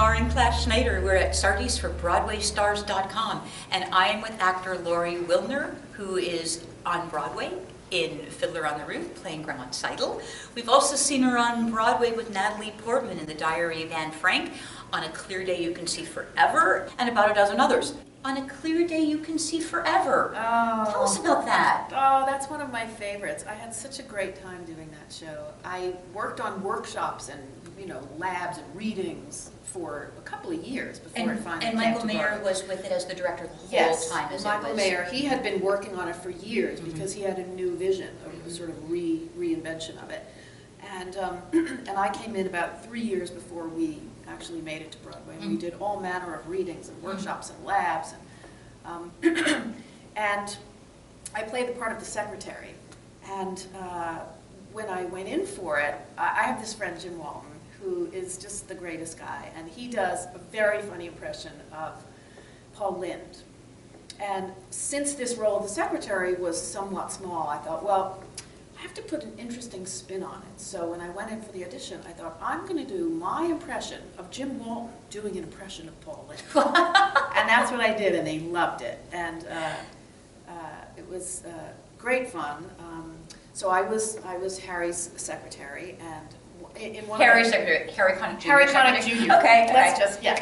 Lauren Class Schneider. We're at Sardi's for BroadwayStars.com, and I am with actor Lauren Wilner, who is on Broadway in Fiddler on the Roof, playing Grandma Seidel. We've also seen her on Broadway with Natalie Portman in The Diary of Anne Frank, On a Clear Day You Can See Forever, and about a dozen others. On a Clear Day You Can See Forever. Oh. Tell us about that. Oh, that's one of my favorites. I had such a great time doing that show. I worked on workshops and, labs and readings for a couple of years before it finally came to Michael Mayer Broadway. was with it as the director the whole time. Yes, Michael Mayer. He had been working on it for years because he had a new vision, a sort of reinvention of it. And and I came in about 3 years before we actually made it to Broadway. We did all manner of readings and workshops and labs. And, and I played the part of the secretary. And when I went in for it, I have this friend, Jim Walton, who is just the greatest guy. And he does a very funny impression of Paul Lynde. And since this role of the secretary was somewhat small, I thought, well, I have to put an interesting spin on it. So when I went in for the audition, I thought, I'm going to do my impression of Jim Walton doing an impression of Paul Lynde. And that's what I did, and they loved it. And it was great fun. So I was Harry's secretary, and in one Harry Connick Jr. Harry Connick Jr. Okay, let's just, sorry.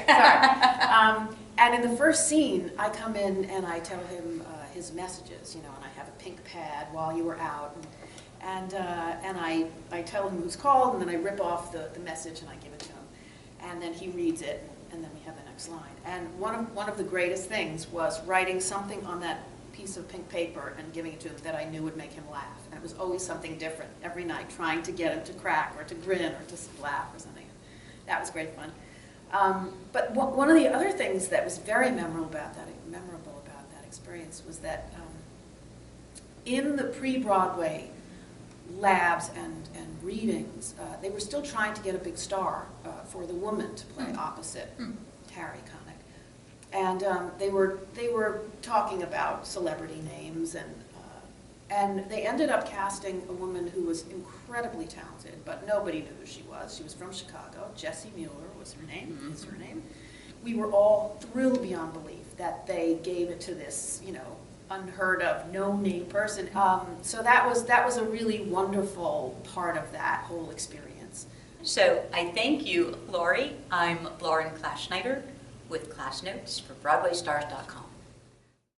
And in the first scene, I come in and I tell him his messages, and I have a pink pad while you were out. And I tell him who's called, and then I rip off the message and I give it to him. And then he reads it, and then we have the next line. And one of the greatest things was writing something on that piece of pink paper and giving it to him that I knew would make him laugh. And it was always something different every night, trying to get him to crack or to grin or to laugh or something. That was great fun. But one of the other things that was very memorable about that experience was that in the pre-Broadway labs and readings, they were still trying to get a big star for the woman to play opposite Harry Connick. And they were talking about celebrity names, and they ended up casting a woman who was incredibly talented, but nobody knew who she was. She was from Chicago. Jessie Mueller was her name. Is her name. We were all thrilled beyond belief that they gave it to this, unheard of, no-name person. So that was a really wonderful part of that whole experience. So I thank you, Laurie. I'm Lauren Class Schneider with Class Notes for BroadwayStars.com.